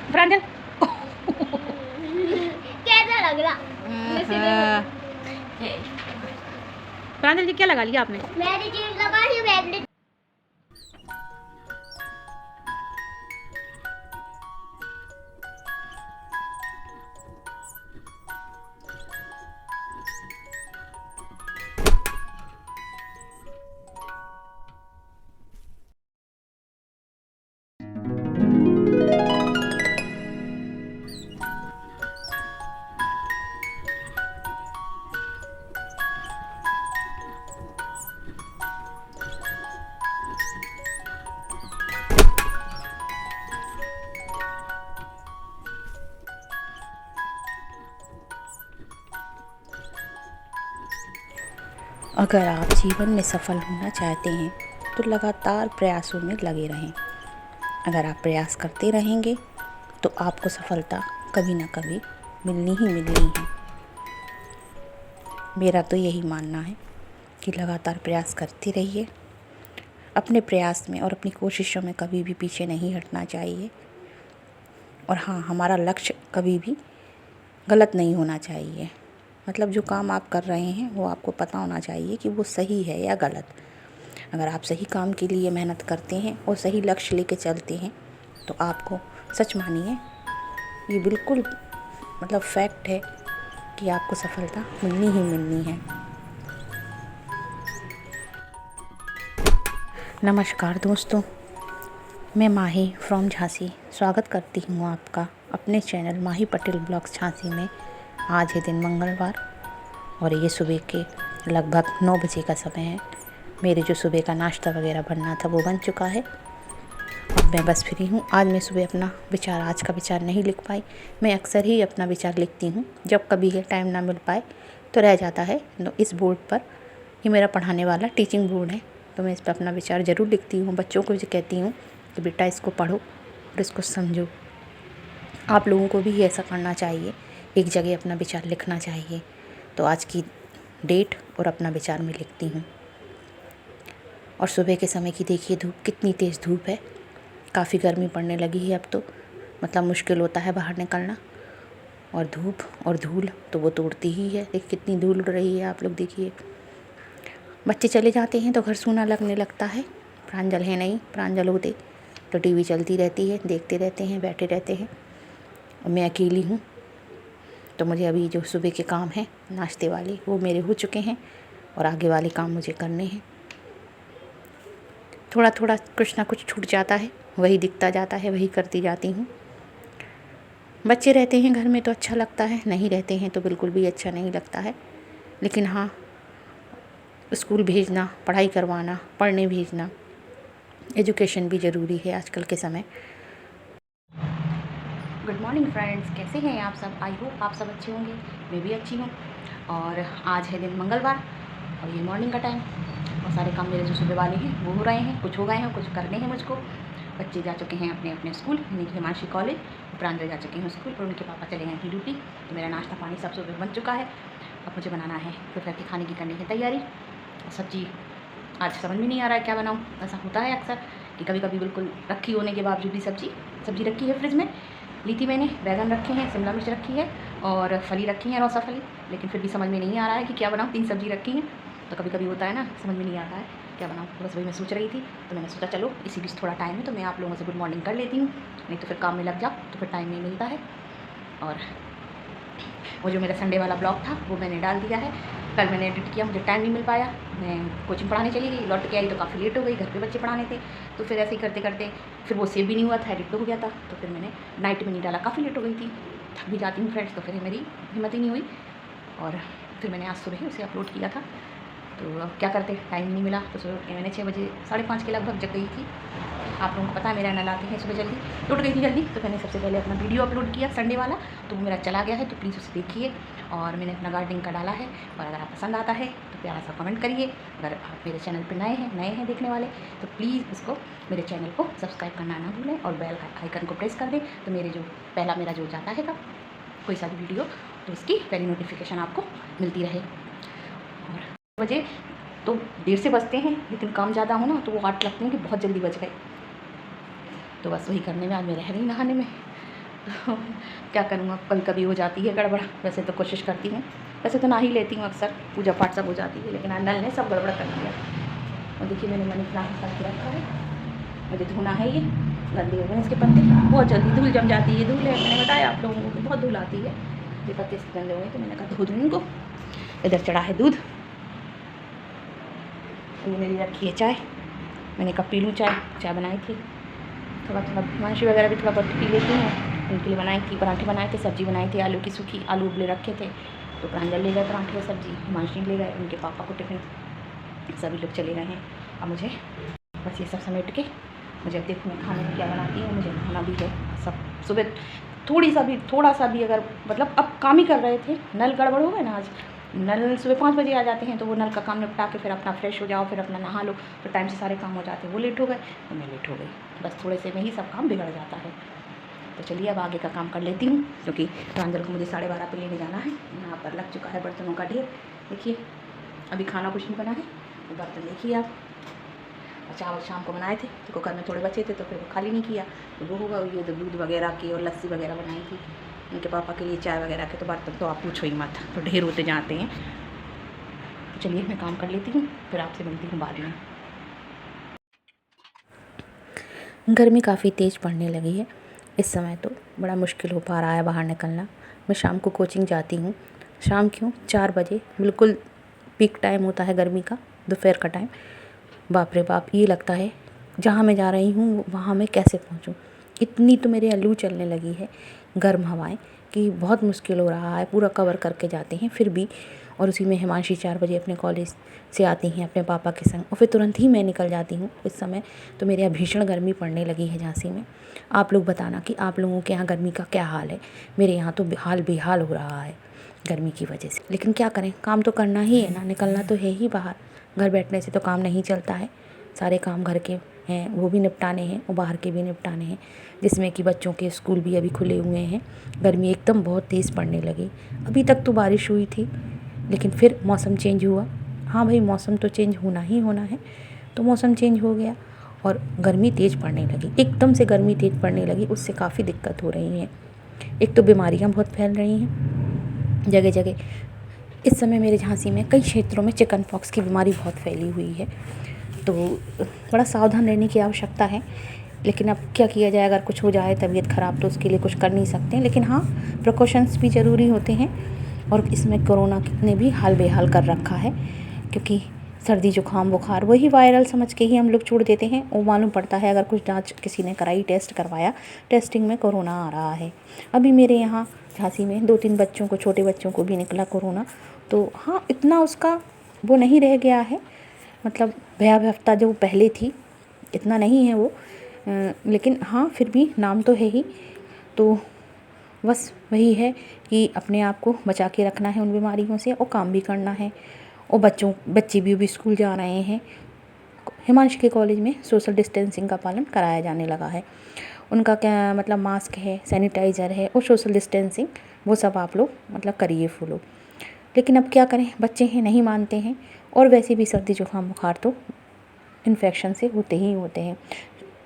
प्रांजल कैसा लग रहा? प्रांजल जी क्या लगा लिया आपने? मैंने चीज लगा ली मैंने। अगर आप जीवन में सफल होना चाहते हैं तो लगातार प्रयासों में लगे रहें। अगर आप प्रयास करते रहेंगे तो आपको सफलता कभी ना कभी मिलनी ही मिलनी है। मेरा तो यही मानना है कि लगातार प्रयास करते रहिए। अपने प्रयास में और अपनी कोशिशों में कभी भी पीछे नहीं हटना चाहिए। और हाँ, हमारा लक्ष्य कभी भी गलत नहीं होना चाहिए। मतलब जो काम आप कर रहे हैं वो आपको पता होना चाहिए कि वो सही है या गलत। अगर आप सही काम के लिए मेहनत करते हैं और सही लक्ष्य लेके चलते हैं तो आपको, सच मानिए, ये बिल्कुल मतलब फैक्ट है कि आपको सफलता मिलनी ही मिलनी है। नमस्कार दोस्तों, मैं माही फ्रॉम झांसी स्वागत करती हूँ आपका अपने चैनल माही पटेल ब्लॉग्स झांसी में। आज है दिन मंगलवार और ये सुबह के लगभग 9 बजे का समय है। मेरे जो सुबह का नाश्ता वगैरह बनना था वो बन चुका है। अब मैं बस फ्री हूँ। आज मैं सुबह अपना विचार, आज का विचार नहीं लिख पाई। मैं अक्सर ही अपना विचार लिखती हूँ, जब कभी है टाइम ना मिल पाए तो रह जाता है। तो इस बोर्ड पर, ये मेरा पढ़ाने वाला टीचिंग बोर्ड है, तो मैं इस पर अपना विचार ज़रूर लिखती हूँ। बच्चों को भी कहती हूँ कि बेटा इसको पढ़ो और इसको समझो। आप लोगों को भी ऐसा करना चाहिए, एक जगह अपना विचार लिखना चाहिए। तो आज की डेट और अपना विचार में लिखती हूँ। और सुबह के समय की देखिए धूप, कितनी तेज़ धूप है। काफ़ी गर्मी पड़ने लगी है अब तो, मतलब मुश्किल होता है बाहर निकलना। और धूप और धूल तो वो तोड़ती ही है। देखिए कितनी धूल उड़ रही है, आप लोग देखिए। बच्चे चले जाते हैं तो घर सूना लगने लगता है। प्रांजल है नहीं, प्रांजल होते तो टीवी चलती रहती है, देखते रहते हैं, बैठे रहते हैं। और मैं अकेली हूँ तो मुझे अभी जो सुबह के काम हैं नाश्ते वाले वो मेरे हो चुके हैं और आगे वाले काम मुझे करने हैं। थोड़ा थोड़ा कुछ ना कुछ छूट जाता है, वही दिखता जाता है, वही करती जाती हूँ। बच्चे रहते हैं घर में तो अच्छा लगता है, नहीं रहते हैं तो बिल्कुल भी अच्छा नहीं लगता है। लेकिन हाँ, स्कूल भेजना, पढ़ाई करवाना, पढ़ने भेजना, एजुकेशन भी ज़रूरी है आजकल के समय। गुड मॉर्निंग फ्रेंड्स, कैसे हैं आप सब? आई होप आप सब अच्छे होंगे, मैं भी अच्छी हूँ। और आज है दिन मंगलवार और ये मॉर्निंग का टाइम और सारे काम मेरे जो सुबह वाले हैं वो हो रहे हैं। कुछ हो गए हैं, कुछ करने हैं मुझको। बच्चे जा चुके हैं अपने अपने स्कूल, यानी कि हिमांशी कॉलेज, प्रांजल जा चुके हैं स्कूल और उनके पापा चले गए हैं ड्यूटी। तो मेरा नाश्ता पानी सब सुबह बन चुका है। अब मुझे बनाना है दोपहर के खाने की, करनी है तैयारी। सब्जी आज समझ में नहीं आ रहा है क्या बनाऊँ। ऐसा होता है अक्सर कि कभी कभी बिल्कुल रखी होने के बावजूद भी सब्जी रखी है फ्रिज में, ली थी मैंने, बैगन रखे हैं, शिमला मिर्च रखी है और फली रखी है, रौसा फली, लेकिन फिर भी समझ में नहीं आ रहा है कि क्या बनाऊँ। 3 सब्जी रखी हैं तो कभी कभी होता है ना, समझ में नहीं आता है क्या बनाऊँ। तो बस वही मैं सोच रही थी, तो मैंने सोचा चलो इसी बीच थोड़ा टाइम है तो मैं आप लोगों से गुड मॉर्निंग कर लेती हूँ, नहीं तो फिर काम में लग जाओ तो फिर टाइम नहीं मिलता है। और वो जो मेरा संडे वाला ब्लॉग था वो मैंने डाल दिया है। कल मैंने एडिट किया, मुझे टाइम नहीं मिल पाया, मैं कोचिंग पढ़ाने चली गई, लौट के आई तो काफ़ी लेट हो गई, घर पे बच्चे पढ़ाने थे। तो फिर ऐसे ही करते करते फिर वो सेव भी नहीं हुआ था, एडिट तो हो गया था, तो फिर मैंने नाइट में नहीं डाला, काफ़ी लेट हो गई थी। थक भी जाती हूँ फ्रेंड्स, तो फिर मेरी हिम्मत ही नहीं हुई। और फिर मैंने आज सुबह उसे अपलोड किया था, तो अब क्या करते, टाइम नहीं मिला। तो सुबह मैंने 6 बजे 5:30 के लगभग जग गई थी। आप लोगों को पता है मेरा नल आते हैं सुबह जल्दी, तो उठ गई थी जल्दी। तो मैंने सबसे पहले अपना वीडियो अपलोड किया संडे वाला, तो वो मेरा चला गया है, तो प्लीज़ उसे देखिए। और मैंने अपना गार्डनिंग का डाला है, और अगर आप पसंद आता है तो प्यारा सा कमेंट करिए। अगर आप मेरे चैनल पर नए हैं देखने वाले, तो प्लीज़ उसको, मेरे चैनल को सब्सक्राइब करना ना भूलें और बेल आइकन को प्रेस कर दें, तो मेरा जो जाता है कोई सा भी वीडियो, तो उसकी पहली नोटिफिकेशन आपको मिलती रहे। और बजे तो देर से बजते हैं, लेकिन काम ज़्यादा हो ना तो वो 8 लगते हैं कि बहुत जल्दी बज गए। तो बस वही करने में आज मैं रह गई नहाने में। क्या करूँगा, कभी कभी हो जाती है गड़बड़। वैसे तो कोशिश करती हूँ, वैसे तो ना ही लेती हूँ अक्सर, पूजा पाठ सब हो जाती है, लेकिन आज नल ने सब गड़बड़ कर दिया। और देखिए मैंने मनी प्लांट करके रखा है, मुझे धोना है। ये गंदे हो गए इसके पत्ते, बहुत जल्दी धूल जम जाती है। धूल है, मैंने बताया आप लोगों को बहुत धूल आती है। ये पत्ते इसके गंदे हो गए तो मैंने कहा धो दूँ इनको। इधर चढ़ा है दूध, ये मेरी रखी है चाय, मैंने कहा पी लूँ चाय बनाई थी। थोड़ा मांशी वगैरह भी थोड़ा बहुत पी लेती हूँ। उनके लिए बनाई थी, पराठे बनाए थे, सब्ज़ी बनाई थी आलू की सूखी, आलू उबले रखे थे तो प्रांजल ले गए पराठे और सब्ज़ी, हिमांशी ले गए, उनके पापा को टिफिन, सभी लोग चले गए हैं। अब मुझे बस ये सब समेट के मुझे देखो मैं खाने में क्या बनाती हूँ, मुझे खाना भी है सब। सुबह थोड़ा सा भी अगर मतलब अब काम ही कर रहे थे, नल गड़बड़ हो गए ना आज। नल सुबह 5 बजे आ जाते हैं तो वो नल का काम निपटा के फिर अपना फ्रेश हो जाओ, फिर अपना नहा लो, तो टाइम से सारे काम हो जाते हैं। वो लेट हो गए तो मैं लेट हो गई, बस थोड़े से में ही सब काम बिगड़ जाता है। तो चलिए अब आगे का काम कर लेती हूँ, क्योंकि प्रांजल को मुझे 12:30 पे लेने जाना है। यहाँ पर लग चुका है बर्तनों का ढेर। देखिए अभी खाना कुछ नहीं बना है, तो बर्तन देखिए आप। और चावल शाम को बनाए थे तो कुकर में थोड़े बचे थे तो फिर वो खाली नहीं किया, तो वो होगा। ये तो दूध वगैरह की और लस्सी वगैरह बनाई थी उनके पापा के लिए, चाय वगैरह के, तो बर्तन तो आप पूछो ही मत, तो ढेर होते जाते हैं। तो चलिए मैं काम कर लेती हूँ, फिर आपसे मिलती हूँ बाद में। गर्मी काफ़ी तेज़ पड़ने लगी है इस समय, तो बड़ा मुश्किल हो पा रहा है बाहर निकलना। मैं शाम को कोचिंग जाती हूँ, शाम क्यों 4 बजे बिल्कुल पीक टाइम होता है गर्मी का, दोपहर का टाइम। बाप रे बाप, ये लगता है जहाँ मैं जा रही हूँ वहाँ मैं कैसे पहुँचूँ। इतनी तो मेरे लू चलने लगी है, गर्म हवाएं, कि बहुत मुश्किल हो रहा है। पूरा कवर करके जाते हैं फिर भी, और उसी में हिमांशी 4 बजे अपने कॉलेज से आती हैं अपने पापा के संग, और फिर तुरंत ही मैं निकल जाती हूँ। इस समय तो मेरे यहाँ भीषण गर्मी पड़ने लगी है झांसी में। आप लोग बताना कि आप लोगों के यहाँ गर्मी का क्या हाल है। मेरे यहाँ तो हाल बेहाल हो रहा है गर्मी की वजह से, लेकिन क्या करें, काम तो करना ही है ना, निकलना तो है ही बाहर। घर बैठने से तो काम नहीं चलता है, सारे काम घर के हैं वो भी निपटाने हैं और बाहर के भी निपटाने हैं, जिसमें कि बच्चों के स्कूल भी अभी खुले हुए हैं। गर्मी एकदम बहुत तेज़ पड़ने लगी। अभी तक तो बारिश हुई थी, लेकिन फिर मौसम चेंज हुआ। हाँ भाई, मौसम तो चेंज होना ही होना है, तो मौसम चेंज हो गया और गर्मी तेज़ पड़ने लगी। एकदम से गर्मी तेज़ पड़ने लगी, उससे काफ़ी दिक्कत हो रही है। एक तो बीमारियाँ बहुत फैल रही हैं जगह जगह। इस समय मेरे झांसी में कई क्षेत्रों में चिकन पॉक्स की बीमारी बहुत फैली हुई है, तो बड़ा सावधान रहने की आवश्यकता है। लेकिन अब क्या किया जाए, अगर कुछ हो जाए तबीयत ख़राब तो उसके लिए कुछ कर नहीं सकते, लेकिन हाँ प्रिकॉशंस भी ज़रूरी होते हैं। और इसमें कोरोना ने भी हाल बेहाल कर रखा है, क्योंकि सर्दी जुकाम बुखार वही वायरल समझ के ही हम लोग छोड़ देते हैं। वो मालूम पड़ता है अगर कुछ जांच किसी ने कराई, टेस्ट करवाया, टेस्टिंग में कोरोना आ रहा है। अभी मेरे यहाँ झांसी में 2-3 बच्चों को, छोटे बच्चों को भी निकला कोरोना। तो हाँ, इतना उसका वो नहीं रह गया है, मतलब भयावहता जो पहले थी इतना नहीं है वो, लेकिन हाँ फिर भी नाम तो है ही। तो बस वही है कि अपने आप को बचा के रखना है उन बीमारियों से, और काम भी करना है। और बच्चे भी स्कूल जा रहे हैं। हिमांशु के कॉलेज में सोशल डिस्टेंसिंग का पालन कराया जाने लगा है। उनका क्या मतलब, मास्क है, सैनिटाइज़र है और सोशल डिस्टेंसिंग, वो सब आप लोग मतलब करिए फॉलो। लेकिन अब क्या करें, बच्चे हैं नहीं मानते हैं। और वैसे भी सर्दी जुकाम बुखार तो इन्फेक्शन से होते ही होते हैं।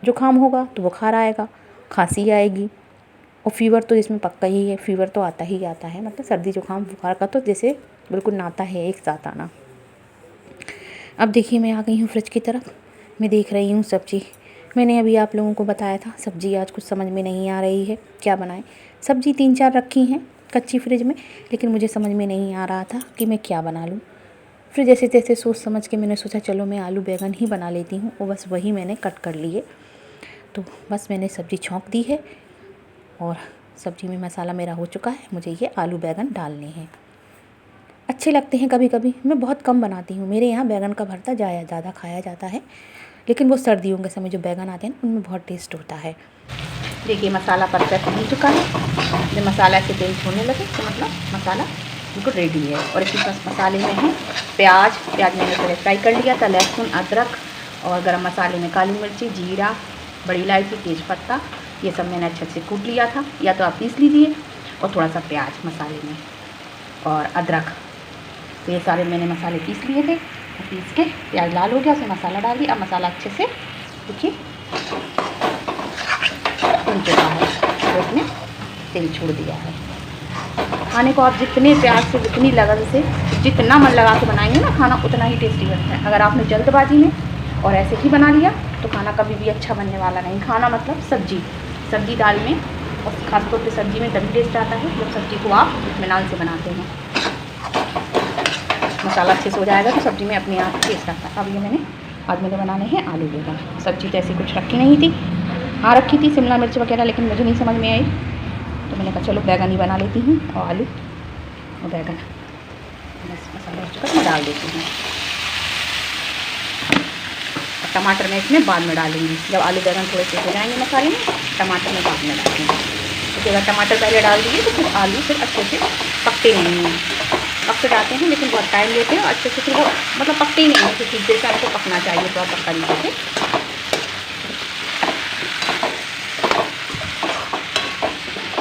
जुकाम होगा तो बुखार आएगा, खांसी आएगी, और फीवर तो इसमें पक्का ही है, फीवर तो आता ही आता है। मतलब सर्दी जुकाम बुखार का तो जैसे बिल्कुल नाता है एक साथ आना। अब देखिए मैं आ गई हूँ फ्रिज की तरफ, मैं देख रही हूँ सब्ज़ी। मैंने अभी आप लोगों को बताया था सब्ज़ी आज कुछ समझ में नहीं आ रही है क्या बनाएं। सब्ज़ी 3-4 रखी हैं कच्ची फ्रिज में, लेकिन मुझे समझ में नहीं आ रहा था कि मैं क्या बना लूँ। फिर जैसे तैसे सोच समझ के मैंने सोचा चलो मैं आलू बैंगन ही बना लेती हूँ, और बस वही मैंने कट कर लिए। तो बस मैंने सब्ज़ी छौंक दी है और सब्ज़ी में मसाला मेरा हो चुका है। मुझे ये आलू बैंगन डालने हैं, अच्छे लगते हैं कभी कभी। मैं बहुत कम बनाती हूँ, मेरे यहाँ बैंगन का भरता ज़्यादा खाया जाता है, लेकिन वो सर्दियों के समय जो बैंगन आते हैं उनमें बहुत टेस्ट होता है। देखिए मसाला परफेक्ट हो चुका है। जब मसाला से तेल छोड़ने लगे तो मतलब मसाला बिल्कुल रेडी है। और इसी मसाले में है प्याज मैंने पहले फ्राई कर लिया था, लहसुन, अदरक, और गरम मसाले में काली मिर्ची, जीरा, बड़ी इलायची, तेज़पत्ता, ये सब मैंने अच्छे से कूट लिया था, या तो आप पीस लीजिए। और थोड़ा सा प्याज मसाले में और अदरक, तो ये सारे मैंने मसाले पीस लिए थे। पीस के प्याज लाल हो गया, उसमें मसाला डाल दिया। अब मसाला अच्छे से देखिए भुन चुका है, तो इसमें तेल छोड़ दिया है। खाने को आप जितने प्यार से, जितनी लगन से, जितना मन लगा के बनाएंगे ना खाना, उतना ही टेस्टी बनता है। अगर आपने जल्दबाजी में और ऐसे ही बना लिया तो खाना कभी भी अच्छा बनने वाला नहीं। खाना मतलब सब्जी दाल में, और खासतौर पे सब्जी में तभी टेस्ट आता है जब सब्जी को आप इत्मीनान से बनाते हैं। मसाला अच्छे से हो जाएगा तो सब्ज़ी में अपने आप टेस्ट आता है। अब ये आज मैंने बनाने हैं आलू बैगन। सब्ज़ी तो ऐसी कुछ रखी नहीं थी, हाँ रखी थी शिमला मिर्च वगैरह, लेकिन मुझे नहीं समझ में आई तो मैंने कहा चलो बैगन ही बना लेती हूँ, और आलू और बैगन बस मसाला हो चुका मैं डाल देती हूँ। और टमाटर मैं इसमें बाद में डालूँगी, जब आलू बैगन थोड़े से हो जाएंगे मसाले में, टमाटर मैं बाद में डालूँगी। क्योंकि अगर टमाटर पहले डाल दिए तो फिर आलू फिर अच्छे से पकते नहीं हैं। पक तो जाते हैं लेकिन बहुत टाइम लेते हैं, और अच्छे से फिर वो मतलब पकते ही नहीं है, क्योंकि जैसे आपको पकना चाहिए प्रॉपर तरीके से।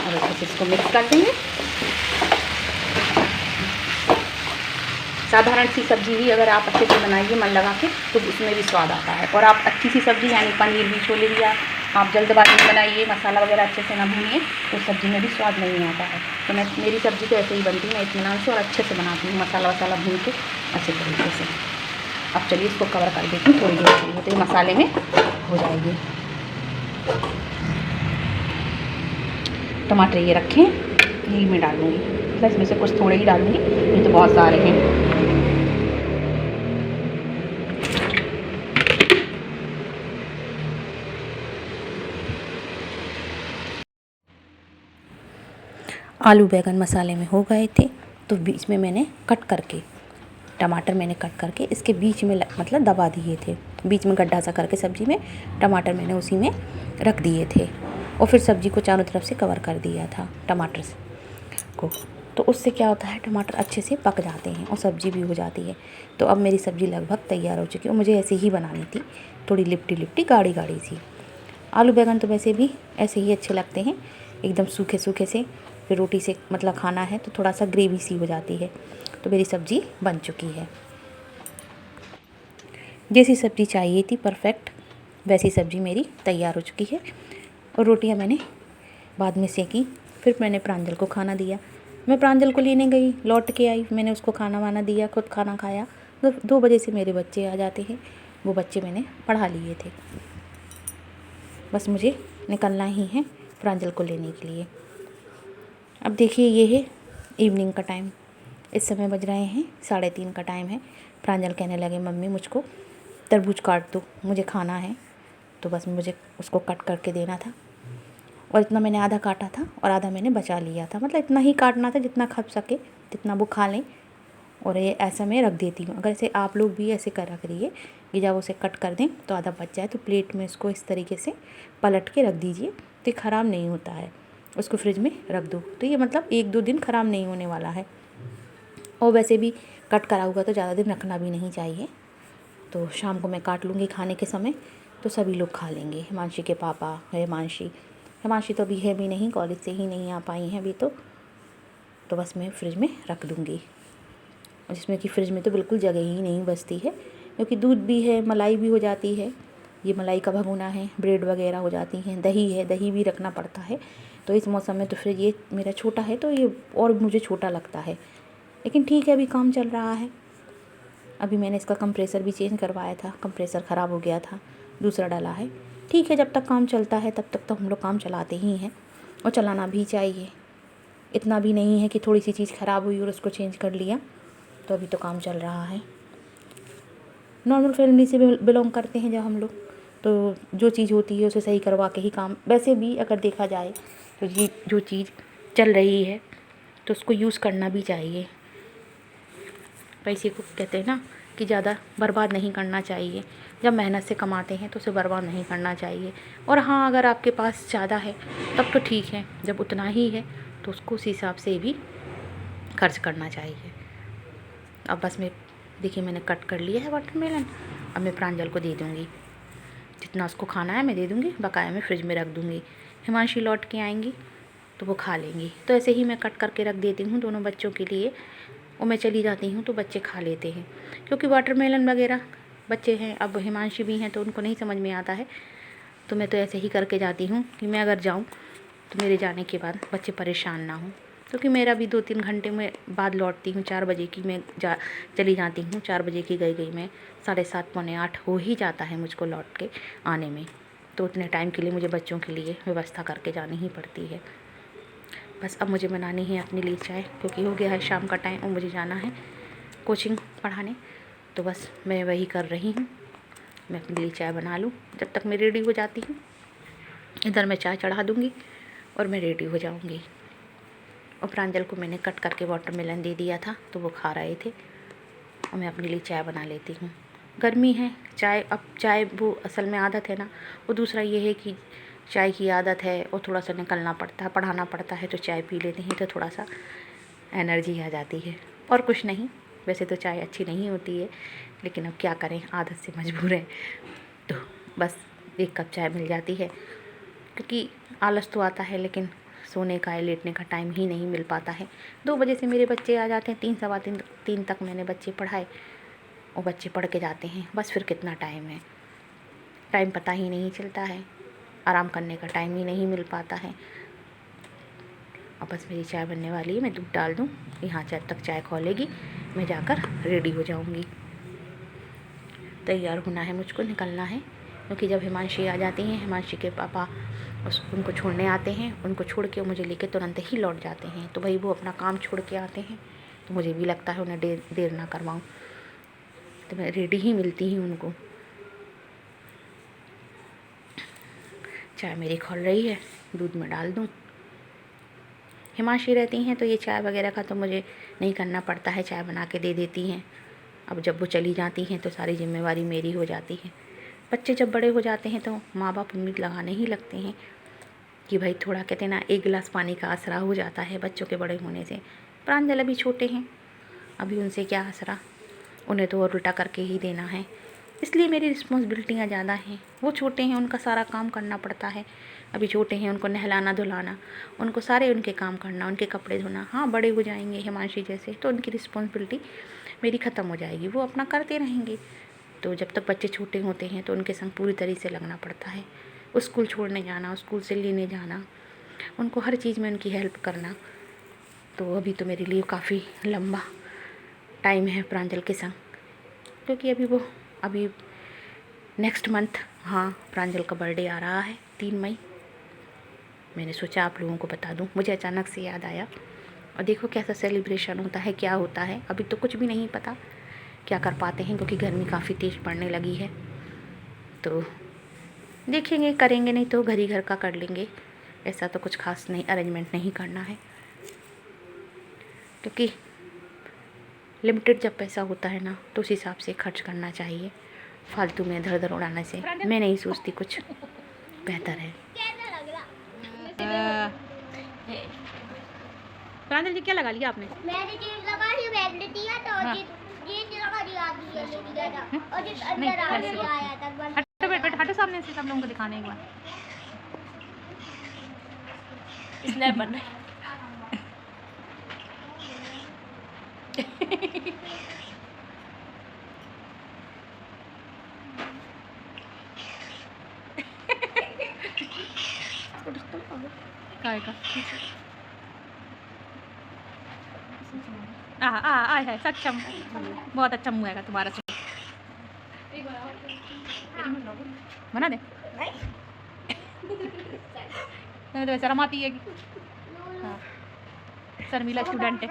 और अच्छे से इसको मिक्स कर देंगे। साधारण सी सब्ज़ी भी अगर आप अच्छे से बनाइए मन लगा के तो उसमें भी स्वाद आता है। और आप अच्छी सी सब्ज़ी यानी पनीर भी, छोले भी आप जल्दबाजी में बनाइए, मसाला वगैरह अच्छे से ना भूनिए तो सब्ज़ी में भी स्वाद नहीं आता है। तो मेरी सब्ज़ी तो ऐसे ही बनती है, मैं इत्मीनान से और अच्छे से बनाती हूँ, मसाला वसाला भून के अच्छे तरीके से। अब चलिए इसको कवर कर देती हूँ थोड़ी देर के लिए, तो ये मसाले में हो जाएगी। टमाटर ये रखें, यही मैं डालूँगी, बस इसमें से कुछ थोड़े ही डालूँगी, ये तो बहुत सारे हैं। आलू बैगन मसाले में हो गए थे तो बीच में मैंने कट करके टमाटर मैंने कट करके इसके बीच में मतलब दबा दिए थे, बीच में गड्ढा सा करके सब्ज़ी में टमाटर मैंने उसी में रख दिए थे, और फिर सब्ज़ी को चारों तरफ से कवर कर दिया था टमाटर को। तो उससे क्या होता है, टमाटर अच्छे से पक जाते हैं और सब्ज़ी भी हो जाती है। तो अब मेरी सब्ज़ी लगभग तैयार हो चुकी है, और मुझे ऐसे ही बनानी थी, थोड़ी लिपटी गाढ़ी सी। आलू बैगन तो वैसे भी ऐसे ही अच्छे लगते हैं, एकदम सूखे सूखे से, फिर रोटी से मतलब खाना है तो थोड़ा सा ग्रेवी सी हो जाती है। तो मेरी सब्ज़ी बन चुकी है, जैसी सब्ज़ी चाहिए थी परफेक्ट वैसी सब्ज़ी मेरी तैयार हो चुकी है। और रोटियां मैंने बाद में सेकी, फिर मैंने प्रांजल को खाना दिया। मैं प्रांजल को लेने गई, लौट के आई, मैंने उसको खाना वाना दिया, खुद खाना खाया। 2 बजे से मेरे बच्चे आ जाते हैं, वो बच्चे मैंने पढ़ा लिए थे, बस मुझे निकलना ही है प्रांजल को लेने के लिए। अब देखिए ये है इवनिंग का टाइम, इस समय बज रहे हैं 3:30 का टाइम है। प्रांजल कहने लगे मम्मी मुझको तरबूज काट दो, मुझे खाना है। तो बस मुझे उसको कट करके देना था, और इतना मैंने आधा काटा था और आधा मैंने बचा लिया था, मतलब इतना ही काटना था जितना खप सके, जितना वो खा लें। और ये ऐसा मैं रख देती हूँ। अगर ऐसे आप लोग भी ऐसे कर रख दिए कि जब उसे कट कर दें तो आधा बच जाए, तो प्लेट में इसको इस तरीके से पलट के रख दीजिए, तो ये ख़राब नहीं होता है। उसको फ्रिज में रख दो तो ये मतलब 1-2 दिन ख़राब नहीं होने वाला है। और वैसे भी कट करा हुआ तो ज़्यादा दिन रखना भी नहीं चाहिए। तो शाम को मैं काट लूँगी खाने के समय, तो सभी लोग खा लेंगे। हिमांशी के पापा, हिमांशी तो अभी है भी नहीं, कॉलेज से ही नहीं आ पाई हैं अभी तो बस मैं फ्रिज में रख दूँगी, जिसमें कि फ्रिज में तो बिल्कुल जगह ही नहीं बचती है, क्योंकि दूध भी है, मलाई भी हो जाती है, ये मलाई का भगोना है, ब्रेड वगैरह हो जाती हैं, दही है, दही भी रखना पड़ता है। तो इस मौसम में तो फ्रिज ये मेरा छोटा है तो ये और मुझे छोटा लगता है, लेकिन ठीक है अभी काम चल रहा है। अभी मैंने इसका कंप्रेसर भी चेंज करवाया था, कंप्रेसर ख़राब हो गया था, दूसरा डाला है। ठीक है, जब तक काम चलता है तब तक तो हम लोग काम चलाते ही हैं, और चलाना भी चाहिए। इतना भी नहीं है कि थोड़ी सी चीज़ ख़राब हुई और उसको चेंज कर लिया, तो अभी तो काम चल रहा है। नॉर्मल फैमिली से बिलोंग करते हैं जब हम लोग, तो जो चीज़ होती है उसे सही करवा के ही काम। वैसे भी अगर देखा जाए तो ये जो चीज़ चल रही है तो उसको यूज़ करना भी चाहिए। पैसे को कहते हैं ना कि ज़्यादा बर्बाद नहीं करना चाहिए, जब मेहनत से कमाते हैं तो उसे बर्बाद नहीं करना चाहिए। और हाँ, अगर आपके पास ज़्यादा है तब तो ठीक है, जब उतना ही है तो उसको उस हिसाब से भी खर्च करना चाहिए। अब बस मैं देखिए मैंने कट कर लिया है वाटरमेलन, अब मैं प्रांजल को दे दूँगी, जितना उसको खाना है मैं दे दूँगी, बकाया मैं फ्रिज में रख दूँगी। हिमांशी लौट के आएंगी तो वो खा लेंगी। तो ऐसे ही मैं कट करके रख देती हूँ दोनों बच्चों के लिए, और मैं चली जाती हूँ तो बच्चे खा लेते हैं, क्योंकि वाटरमेलन वगैरह बच्चे हैं, अब हिमांशी भी हैं तो उनको नहीं समझ में आता है। तो मैं तो ऐसे ही करके जाती हूँ कि मैं अगर जाऊँ तो मेरे जाने के बाद बच्चे परेशान ना हों, क्योंकि मेरा भी 2-3 घंटे में बाद लौटती हूँ। 4 बजे की मैं चली जाती हूँ। 4 बजे की गई मैं 7:30 पौने 8 हो ही जाता है मुझको लौट के आने में। तो उतने टाइम के लिए मुझे बच्चों के लिए व्यवस्था करके जानी ही पड़ती है। बस अब मुझे बनानी है अपने लिए चाय, क्योंकि हो गया है शाम का टाइम और मुझे जाना है कोचिंग पढ़ाने। तो बस मैं वही कर रही हूँ, मैं अपने लिए चाय बना लूँ। जब तक मैं रेडी हो जाती हूँ, इधर मैं चाय चढ़ा दूँगी और मैं रेडी हो जाऊँगी। और प्रांजल को मैंने कट करके वाटरमेलन दे दिया था, तो वो खा रहे थे और मैं अपने लिए चाय बना लेती हूँ। गर्मी है, चाय अब चाय वो असल में आदत है ना, और दूसरा ये है कि चाय की आदत है और थोड़ा सा निकलना पड़ता है, पढ़ाना पड़ता है, तो चाय पी लेते हैं तो थोड़ा सा एनर्जी आ जाती है। और कुछ नहीं, वैसे तो चाय अच्छी नहीं होती है, लेकिन अब क्या करें, आदत से मजबूर है। तो बस 1 कप चाय मिल जाती है, क्योंकि आलस तो आता है, लेकिन सोने का या लेटने का टाइम ही नहीं मिल पाता है। 2 बजे से मेरे बच्चे आ जाते हैं, 3 सवा 3 तक मैंने बच्चे पढ़ाए और बच्चे पढ़ के जाते हैं। बस फिर कितना टाइम है, टाइम पता ही नहीं चलता है, आराम करने का टाइम ही नहीं मिल पाता है। और बस मेरी चाय बनने वाली है, मैं दूध डाल दूँ, यहाँ जब तक चाय खौलेगी मैं जाकर रेडी हो जाऊँगी। तैयार होना है मुझको, निकलना है, क्योंकि जब हिमांशी आ जाती हैं, हिमांशी के पापा उनको छोड़ने आते हैं, उनको छोड़ के मुझे लेके तुरंत ही लौट जाते हैं। तो भाई वो अपना काम छोड़ के आते हैं, तो मुझे भी लगता है उन्हें देर ना करवाऊँ, तो मैं रेडी ही मिलती हूँ उनको। चाय मेरी खौल रही है, दूध में डाल दूँ। हिमांशी रहती हैं तो ये चाय वगैरह का तो मुझे नहीं करना पड़ता है, चाय बना के दे देती हैं। अब जब वो चली जाती हैं तो सारी जिम्मेवारी मेरी हो जाती है। बच्चे जब बड़े हो जाते हैं तो माँ बाप उम्मीद लगाने ही लगते हैं कि भाई थोड़ा कहते ना 1 गिलास पानी का आसरा हो जाता है बच्चों के बड़े होने से। प्रांजल अभी छोटे हैं, अभी उनसे क्या आसरा, उन्हें तो और उल्टा करके ही देना है, इसलिए मेरी रिस्पॉन्सिबिलिटियाँ ज़्यादा हैं। वो छोटे हैं, उनका सारा काम करना पड़ता है। अभी छोटे हैं, उनको नहलाना धुलाना, उनको सारे उनके काम करना, उनके कपड़े धोना। हाँ, बड़े हो जाएंगे हिमांशी जैसे, तो उनकी रिस्पॉन्सिबिलिटी मेरी ख़त्म हो जाएगी, वो अपना करते रहेंगे। तो जब तक बच्चे छोटे होते हैं तो उनके संग पूरी तरीके से लगना पड़ता है। स्कूल छोड़ने जाना, स्कूल से लेने जाना, उनको हर चीज़ में उनकी हेल्प करना। तो अभी तो मेरे लिए काफ़ी लंबा टाइम है प्रांजल के संग, क्योंकि अभी नेक्स्ट मंथ, हाँ, प्रांजल का बर्थडे आ रहा है 3 मई। मैंने सोचा आप लोगों को बता दूं, मुझे अचानक से याद आया। और देखो कैसा सेलिब्रेशन होता है, क्या होता है, अभी तो कुछ भी नहीं पता क्या कर पाते हैं, क्योंकि गर्मी काफ़ी तेज़ पड़ने लगी है। तो देखेंगे, करेंगे, नहीं तो घर ही घर का कर लेंगे। ऐसा तो कुछ खास नहीं अरेंजमेंट नहीं करना है, क्योंकि लिमिटेड जब पैसा होता है ना, तो उस हिसाब से खर्च करना चाहिए। फालतू में इधर उधर उड़ाने से मैं नहीं सोचती कुछ बेहतर है। कैसा लग रहा? प्रांजल जी क्या लगा लिया आपने? मैंने चीज लगाई, बैठ लिया तो हाँ। ये लगा दिया दिया लेके गया था और जिस नहीं, अंदर ऐसे। आया था बस। हटो बेट हटो सामने से, सब लोगों को दिखाने एक बार। स्नैप बन रहा काय का आय है सक्षम, बहुत अच्छा मुँह है तुम्हारा। बना दे, तुम्हें तो वैसे रमाती है कि हाँ, शर्मीला स्टूडेंट है।